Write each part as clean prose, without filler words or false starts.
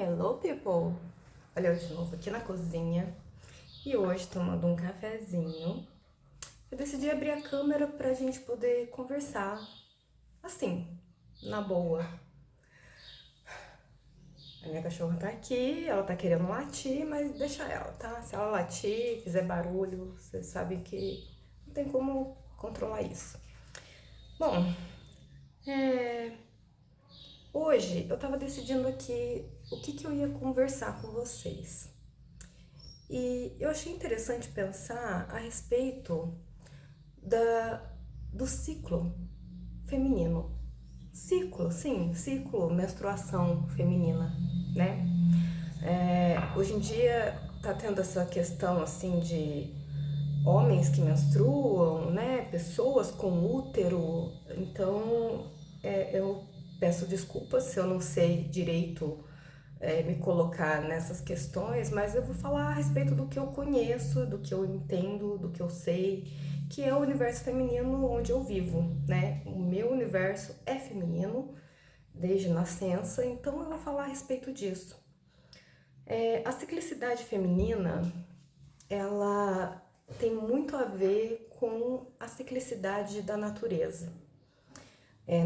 Hello, people! Olha eu de novo aqui na cozinha e hoje tomando um cafezinho. Eu decidi abrir a câmera pra gente poder conversar, assim, na boa. A minha cachorra tá aqui, ela tá querendo latir, mas deixa ela, tá? Se ela latir, fizer barulho, você sabe que não tem como controlar isso. Bom, hoje eu tava decidindo aqui o que eu ia conversar com vocês. E eu achei interessante pensar a respeito da, do ciclo feminino. Ciclo, sim, ciclo, menstruação feminina, né? Hoje em dia tá tendo essa questão assim de homens que menstruam, né? Pessoas com útero. Então, eu peço desculpas se eu não sei direito me colocar nessas questões, mas eu vou falar a respeito do que eu conheço, do que eu entendo, do que eu sei, que é o universo feminino onde eu vivo, né? O meu universo é feminino desde nascença, então eu vou falar a respeito disso. A ciclicidade feminina, ela tem muito a ver com a ciclicidade da natureza.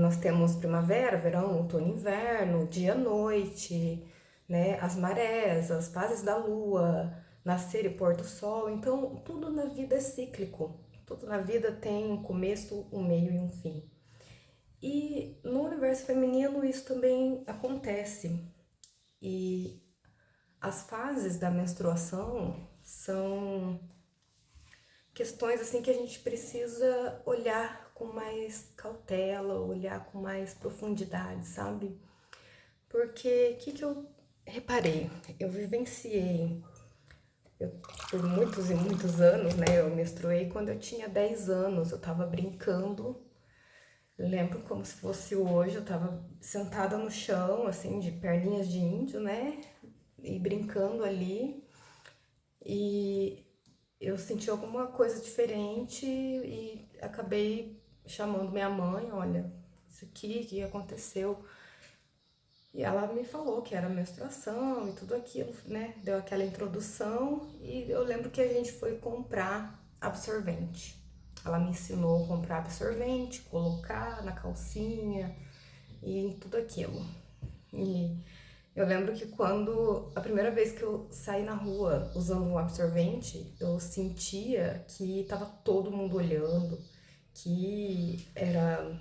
Nós temos primavera, verão, outono, inverno, dia, noite, né? As marés, as fases da lua, nascer e pôr do sol. Então, tudo na vida é cíclico. Tudo na vida tem um começo, um meio e um fim. E no universo feminino isso também acontece. E as fases da menstruação são questões assim que a gente precisa olhar com mais cautela, olhar com mais profundidade, sabe? Porque o que eu reparei? Eu vivenciei eu, por muitos e muitos anos, né? Eu menstruei quando eu tinha 10 anos, eu tava brincando. Lembro como se fosse hoje, eu tava sentada no chão, assim, de perninhas de índio, né? E brincando ali. E eu senti alguma coisa diferente e acabei chamando minha mãe, olha, isso aqui, o que aconteceu? E ela me falou que era menstruação e tudo aquilo, né? Deu aquela introdução e eu lembro que a gente foi comprar absorvente. Ela me ensinou a comprar absorvente, colocar na calcinha e tudo aquilo. E eu lembro que quando a primeira vez que eu saí na rua usando um absorvente, eu sentia que tava todo mundo olhando, que era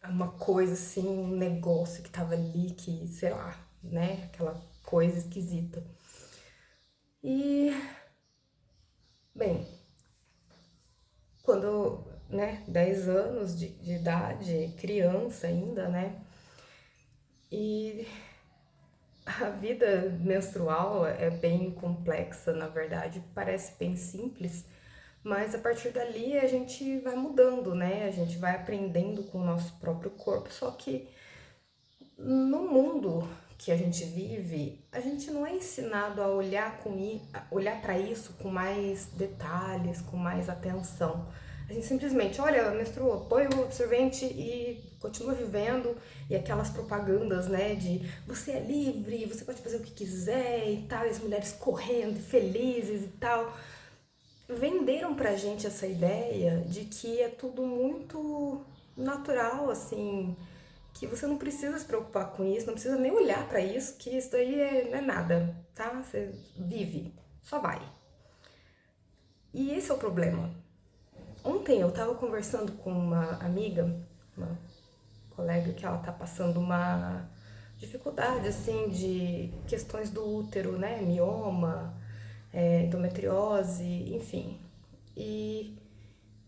uma coisa assim, um negócio que tava ali, que, sei lá, né? Aquela coisa esquisita. E, bem, quando, né, 10 anos de idade, criança ainda, né? E a vida menstrual é bem complexa, na verdade, parece bem simples, mas a partir dali a gente vai mudando, né? A gente vai aprendendo com o nosso próprio corpo, só que no mundo que a gente vive, a gente não é ensinado a olhar para isso com mais detalhes, com mais atenção. A gente simplesmente, olha, menstruou, põe o absorvente e continua vivendo. E aquelas propagandas, né, de você é livre, você pode fazer o que quiser e tal, e as mulheres correndo, felizes e tal. Venderam pra gente essa ideia de que é tudo muito natural, assim, que você não precisa se preocupar com isso, não precisa nem olhar pra isso, que isso daí não é nada, tá? Você vive, só vai. E esse é o problema. Ontem eu tava conversando com uma amiga, uma colega, que ela tá passando uma dificuldade, assim, de questões do útero, né? Mioma, endometriose, enfim. E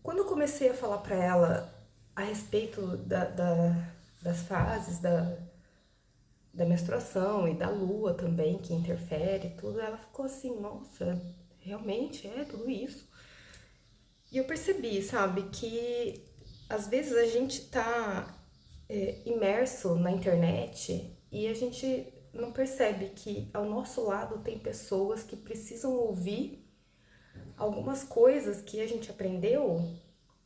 quando eu comecei a falar pra ela a respeito das fases da menstruação e da lua também, que interfere e tudo, ela ficou assim, nossa, realmente é tudo isso. E eu percebi, sabe, que às vezes a gente tá imerso na internet e a gente não percebe que ao nosso lado tem pessoas que precisam ouvir algumas coisas que a gente aprendeu,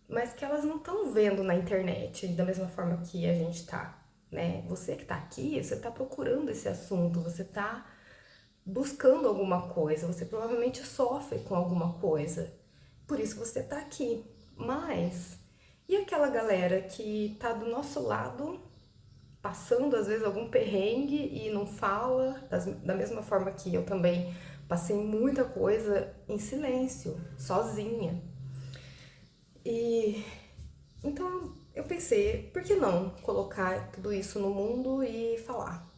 mas que elas não estão vendo na internet da mesma forma que a gente tá, né? Você que tá aqui, você tá procurando esse assunto, você tá buscando alguma coisa, você provavelmente sofre com alguma coisa, por isso você tá aqui. Mas e aquela galera que tá do nosso lado, passando às vezes algum perrengue e não fala, da mesma forma que eu também passei muita coisa em silêncio, sozinha. E então eu pensei, por que não colocar tudo isso no mundo e falar?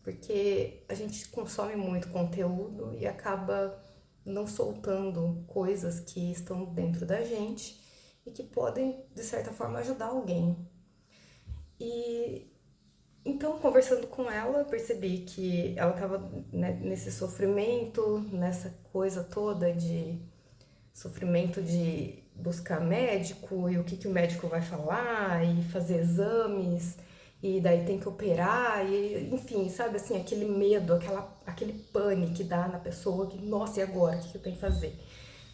Porque a gente consome muito conteúdo e acaba não soltando coisas que estão dentro da gente e que podem, de certa forma, ajudar alguém. E então, conversando com ela, eu percebi que ela estava, né, nesse sofrimento, nessa coisa toda de sofrimento de buscar médico e o que o médico vai falar e fazer exames e daí tem que operar e enfim, sabe assim, aquele medo, aquele pânico que dá na pessoa que, nossa, e agora? O que eu tenho que fazer?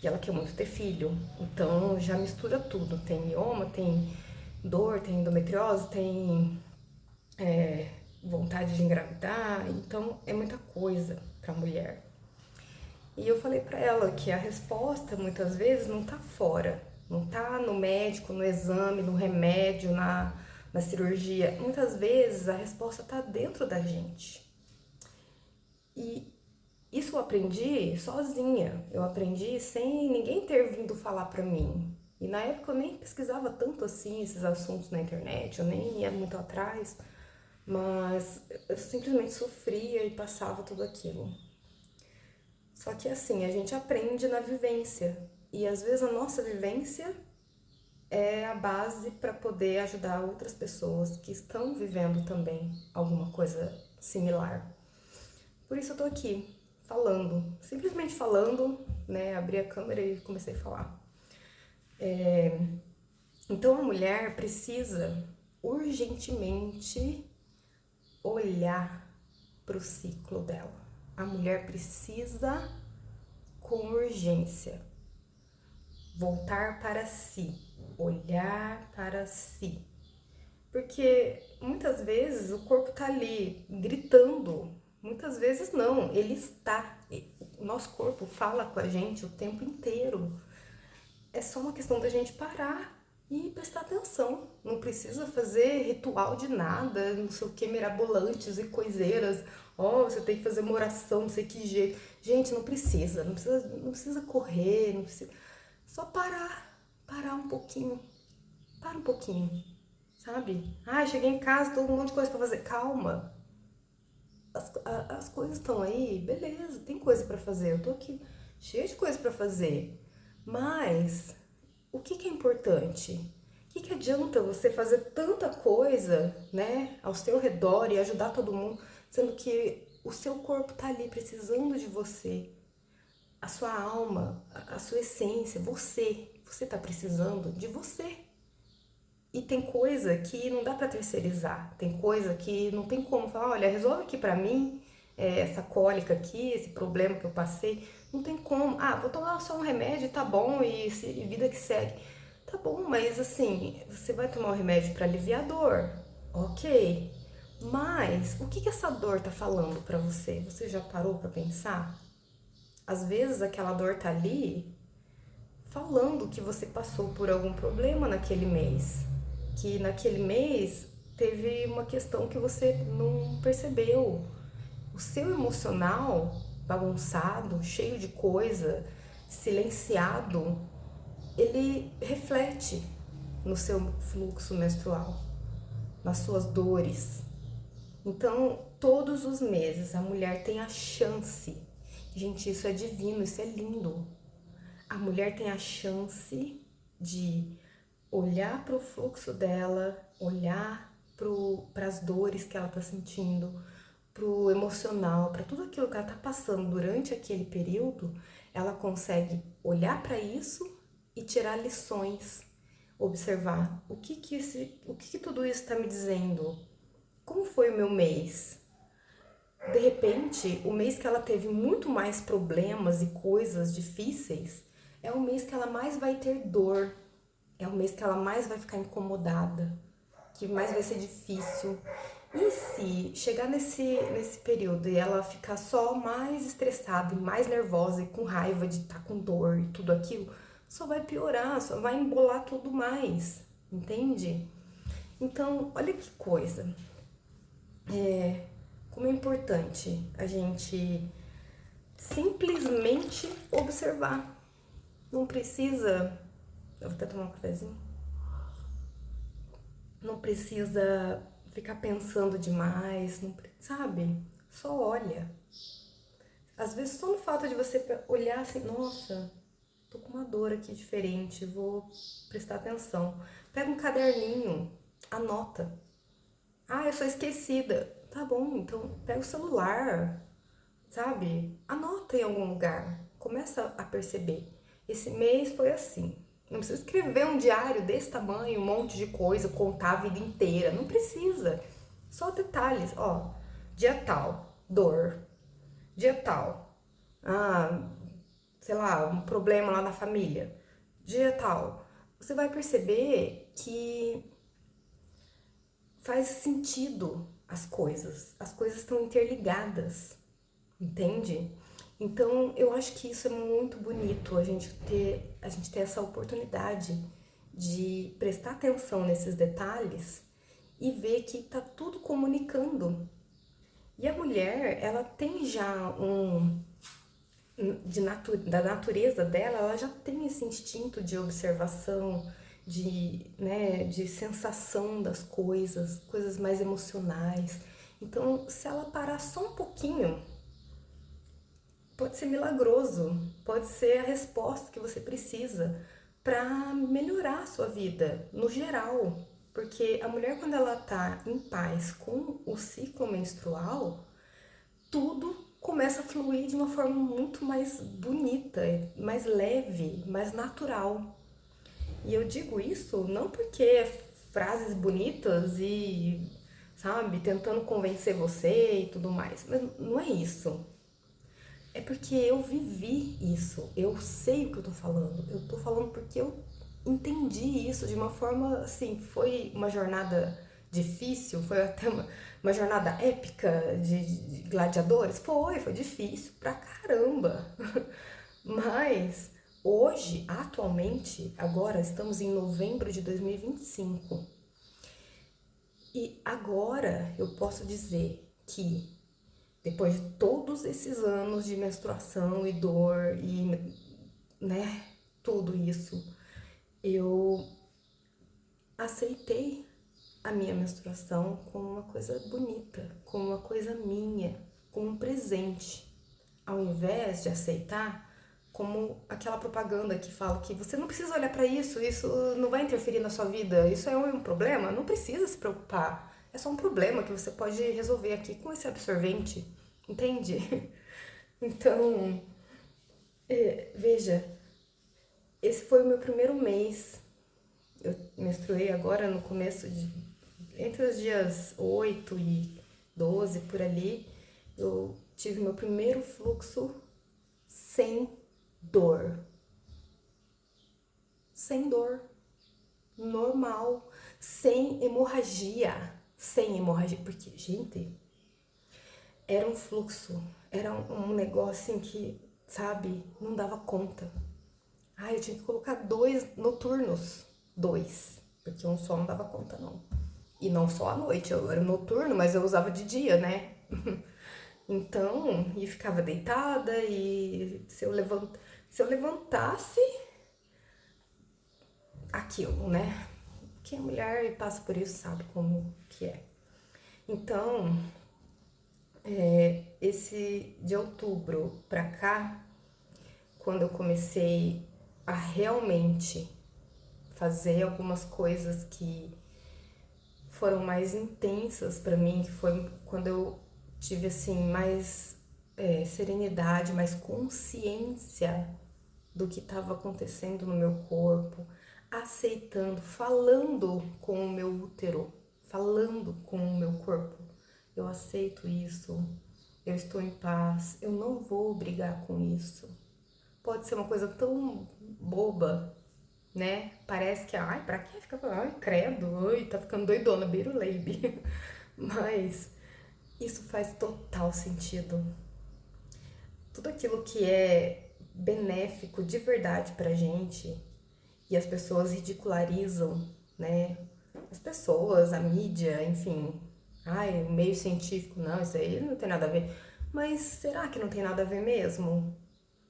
E ela quer muito ter filho, então já mistura tudo, tem mioma, tem dor, tem endometriose, tem vontade de engravidar, então é muita coisa para mulher. E eu falei para ela que a resposta muitas vezes não tá fora, não tá no médico, no exame, no remédio, na cirurgia. Muitas vezes a resposta tá dentro da gente. E isso eu aprendi sozinha. Eu aprendi sem ninguém ter vindo falar para mim. E na época eu nem pesquisava tanto assim esses assuntos na internet, eu nem ia muito atrás, mas eu simplesmente sofria e passava tudo aquilo. Só que assim, a gente aprende na vivência. E às vezes a nossa vivência é a base para poder ajudar outras pessoas que estão vivendo também alguma coisa similar. Por isso eu tô aqui, falando, simplesmente falando, né? Abri a câmera e comecei a falar. Então a mulher precisa urgentemente olhar para o ciclo dela. A mulher precisa, com urgência, voltar para si, olhar para si. Porque muitas vezes o corpo tá ali gritando, muitas vezes não, ele está. O nosso corpo fala com a gente o tempo inteiro. É só uma questão da gente parar e prestar atenção. Não precisa fazer ritual de nada, não sei o que, mirabolantes e coiseiras. Ó, você tem que fazer uma oração, não sei que jeito. Gente, não precisa correr, não precisa. Só parar um pouquinho. Para um pouquinho, sabe? Ah, cheguei em casa, tô com um monte de coisa pra fazer. Calma. As coisas estão aí, beleza, tem coisa pra fazer. Eu tô aqui cheia de coisa pra fazer. Mas o que é importante? O que adianta você fazer tanta coisa, né, ao seu redor e ajudar todo mundo, sendo que o seu corpo tá ali precisando de você? A sua alma, a sua essência, você tá precisando de você. E tem coisa que não dá pra terceirizar, tem coisa que não tem como falar, olha, resolve aqui pra mim, essa cólica aqui, esse problema que eu passei, não tem como. Ah, vou tomar só um remédio e tá bom, e vida que segue. Tá bom, mas assim, você vai tomar um remédio pra aliviar a dor, ok. Mas o que essa dor tá falando pra você? Você já parou pra pensar? Às vezes aquela dor tá ali falando que você passou por algum problema naquele mês, que naquele mês teve uma questão que você não percebeu. O seu emocional bagunçado, cheio de coisa, silenciado, ele reflete no seu fluxo menstrual, nas suas dores. Então, todos os meses a mulher tem a chance. Gente, isso é divino, isso é lindo. A mulher tem a chance de olhar para o fluxo dela, olhar para as dores que ela está sentindo, para o emocional, para tudo aquilo que ela está passando durante aquele período, ela consegue olhar para isso e tirar lições, observar o que tudo isso está me dizendo, como foi o meu mês. De repente, o mês que ela teve muito mais problemas e coisas difíceis é o mês que ela mais vai ter dor, é o mês que ela mais vai ficar incomodada, que mais vai ser difícil. E se chegar nesse período e ela ficar só mais estressada e mais nervosa e com raiva de estar com dor e tudo aquilo, só vai piorar, só vai embolar tudo mais, entende? Então, olha que coisa. Como é importante a gente simplesmente observar. Não precisa. Eu vou até tomar um cafezinho. Não precisa ficar pensando demais, não, sabe? Só olha. Às vezes só no fato de você olhar assim, nossa, tô com uma dor aqui diferente, vou prestar atenção. Pega um caderninho, anota. Ah, eu sou esquecida. Tá bom, então pega o celular, sabe? Anota em algum lugar. Começa a perceber. Esse mês foi assim. Não precisa escrever um diário desse tamanho, um monte de coisa, contar a vida inteira. Não precisa. Só detalhes. Ó, dia tal, dor. Dia tal. Ah, sei lá, um problema lá na família. Dia tal. Você vai perceber que faz sentido as coisas. As coisas estão interligadas. Entende? Então, eu acho que isso é muito bonito, a gente ter essa oportunidade de prestar atenção nesses detalhes e ver que tá tudo comunicando. E a mulher, ela tem já da natureza dela, ela já tem esse instinto de observação, de sensação das coisas, coisas mais emocionais. Então, se ela parar só um pouquinho, pode ser milagroso, pode ser a resposta que você precisa para melhorar a sua vida no geral. Porque a mulher, quando ela tá em paz com o ciclo menstrual, tudo começa a fluir de uma forma muito mais bonita, mais leve, mais natural. E eu digo isso não porque é frases bonitas e, sabe, tentando convencer você e tudo mais, mas não é isso. É porque eu vivi isso, eu sei o que eu tô falando. Eu tô falando porque eu entendi isso de uma forma assim. Foi uma jornada difícil, foi até uma jornada épica de gladiadores. Foi difícil pra caramba. Mas hoje, atualmente, agora estamos em novembro de 2025. E agora eu posso dizer que depois de todos esses anos de menstruação e dor e, né, tudo isso, eu aceitei a minha menstruação como uma coisa bonita, como uma coisa minha, como um presente, ao invés de aceitar como aquela propaganda que fala que você não precisa olhar para isso, isso não vai interferir na sua vida, isso é um problema, não precisa se preocupar. É só um problema que você pode resolver aqui com esse absorvente, entende? Então, veja, esse foi o meu primeiro mês. Eu menstruei agora no começo de. Entre os dias 8 e 12 por ali, eu tive meu primeiro fluxo sem dor. Sem dor. Normal. Sem hemorragia. Sem hemorragia. Porque, gente, era um fluxo. Era um negócio assim que, sabe, não dava conta. Ai, eu tinha que colocar 2 noturnos. 2. Porque um só não dava conta, não. E não só à noite, eu era noturno, mas eu usava de dia, né? Então, e ficava deitada e se eu levantasse aquilo, né? Quem é mulher e passa por isso sabe como que é. Então, esse de outubro pra cá, quando eu comecei a realmente fazer algumas coisas que foram mais intensas pra mim, que foi quando eu tive assim mais serenidade, mais consciência do que estava acontecendo no meu corpo, aceitando, falando com o meu útero, falando com o meu corpo. Eu aceito isso, eu estou em paz, eu não vou brigar com isso. Pode ser uma coisa tão boba, né? Parece que, ai, pra que ficar, ai, credo, ai, tá ficando doidona, Biruleibe. Mas isso faz total sentido. Tudo aquilo que é benéfico de verdade pra gente e as pessoas ridicularizam, né? As pessoas, a mídia, enfim. Ai, o meio científico, não, isso aí não tem nada a ver. Mas será que não tem nada a ver mesmo?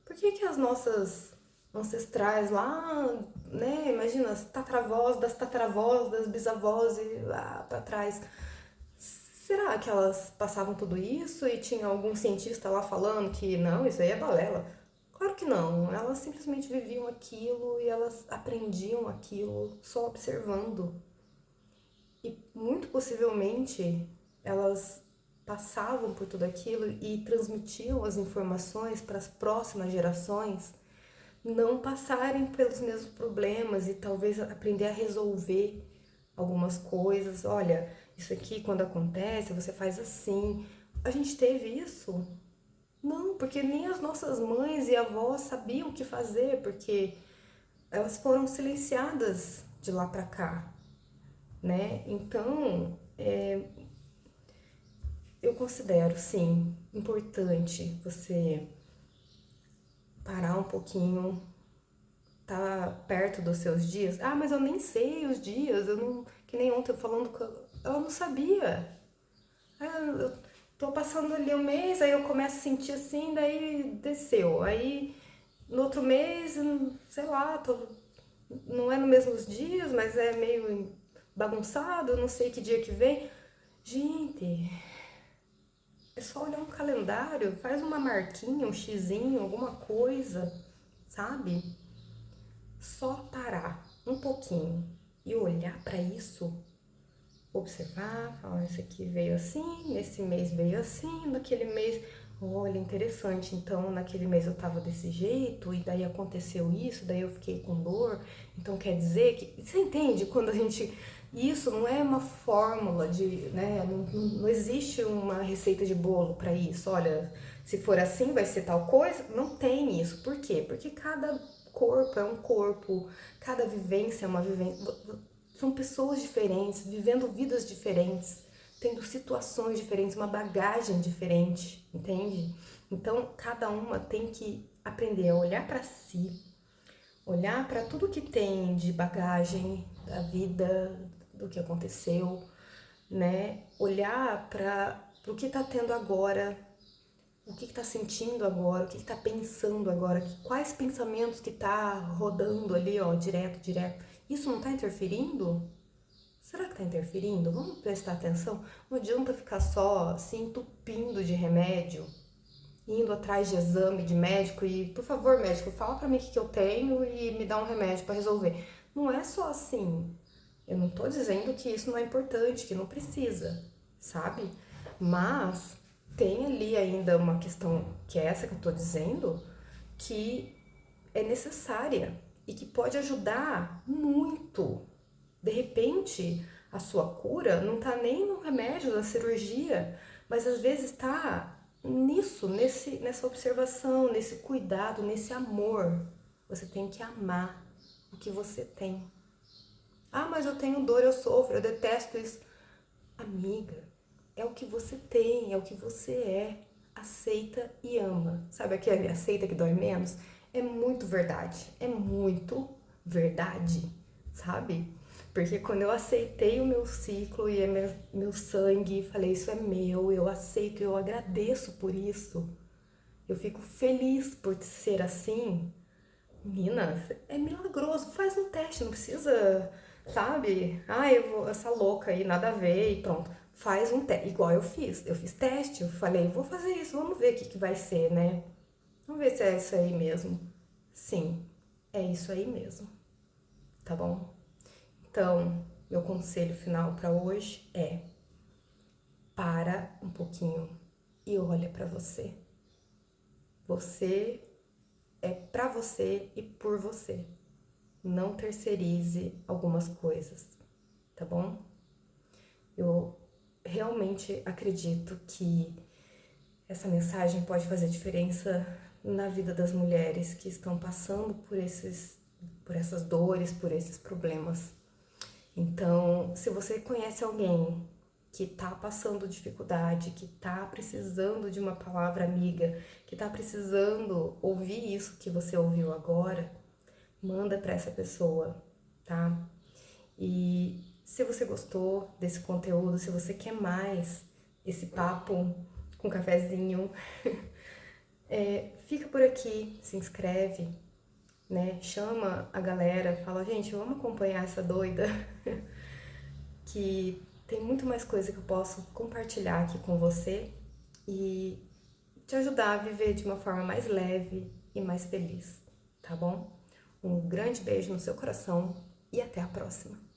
Por que que as nossas ancestrais lá, né? Imagina, as tatravós, das bisavós e lá pra trás. Será que elas passavam tudo isso e tinha algum cientista lá falando que não, isso aí é balela? Claro que não. Elas simplesmente viviam aquilo e elas aprendiam aquilo só observando. E muito possivelmente elas passavam por tudo aquilo e transmitiam as informações para as próximas gerações não passarem pelos mesmos problemas e talvez aprender a resolver algumas coisas. Olha, isso aqui quando acontece, você faz assim. A gente teve isso? Não, porque nem as nossas mães e avós sabiam o que fazer, porque elas foram silenciadas de lá pra cá, né? Então, eu considero, sim, importante você parar um pouquinho, tá perto dos seus dias. Ah, mas eu nem sei os dias, eu não. Que nem ontem eu falando com ela não sabia. Ah, eu tô passando ali um mês, aí eu começo a sentir assim, daí desceu. Aí no outro mês, sei lá, não é nos mesmos dias, mas é meio bagunçado, eu não sei que dia que vem. Gente, é só olhar um calendário, faz uma marquinha, um xizinho, alguma coisa, sabe? Só parar um pouquinho e olhar para isso, observar, falar, isso aqui veio assim, nesse mês veio assim, naquele mês, olha, interessante, então naquele mês eu tava desse jeito, e daí aconteceu isso, daí eu fiquei com dor, então quer dizer que, você entende quando a gente, isso não é uma fórmula de, né, não existe uma receita de bolo para isso, olha, se for assim vai ser tal coisa, não tem isso, por quê? Porque cada corpo é um corpo, cada vivência é uma vivência, são pessoas diferentes, vivendo vidas diferentes, tendo situações diferentes, uma bagagem diferente, entende? Então, cada uma tem que aprender a olhar para si, olhar para tudo que tem de bagagem da vida, do que aconteceu, né? Olhar para o que está tendo agora, o que está sentindo agora, o que está pensando agora, quais pensamentos que está rodando ali, ó, direto. Isso não está interferindo? Será que está interferindo? Vamos prestar atenção. Não adianta ficar só se entupindo de remédio, indo atrás de exame de médico e, por favor, médico, fala para mim o que eu tenho e me dá um remédio para resolver. Não é só assim. Eu não tô dizendo que isso não é importante, que não precisa, sabe? Mas tem ali ainda uma questão que é essa que eu tô dizendo, que é necessária e que pode ajudar muito. De repente, a sua cura não tá nem no remédio, na cirurgia, mas às vezes tá nisso, nessa observação, nesse cuidado, nesse amor. Você tem que amar o que você tem. Ah, mas eu tenho dor, eu sofro, eu detesto isso. Amiga, é o que você tem, é o que você é. Aceita e ama. Sabe aquele aceita que dói menos? É muito verdade. É muito verdade, sabe? Porque quando eu aceitei o meu ciclo e meu sangue, falei, isso é meu, eu aceito, eu agradeço por isso. Eu fico feliz por ser assim. Menina, é milagroso. Faz um teste, não precisa, sabe? Ah, eu vou, essa louca aí, nada a ver e pronto. Faz um teste, igual eu fiz. Eu fiz teste, eu falei, vou fazer isso, vamos ver o que vai ser, né? Vamos ver se é isso aí mesmo. Sim, é isso aí mesmo, tá bom? Então, meu conselho final para hoje é: para um pouquinho e olha para você. Você é para você e por você. Não terceirize algumas coisas, tá bom? Eu realmente acredito que essa mensagem pode fazer diferença na vida das mulheres que estão passando por essas dores, por esses problemas. Então, se você conhece alguém que tá passando dificuldade, que tá precisando de uma palavra amiga, que tá precisando ouvir isso que você ouviu agora, manda para essa pessoa, tá? E se você gostou desse conteúdo, se você quer mais esse papo com cafezinho, fica por aqui, se inscreve, né? Chama a galera, fala, gente, vamos acompanhar essa doida, que tem muito mais coisa que eu posso compartilhar aqui com você e te ajudar a viver de uma forma mais leve e mais feliz, tá bom? Um grande beijo no seu coração e até a próxima!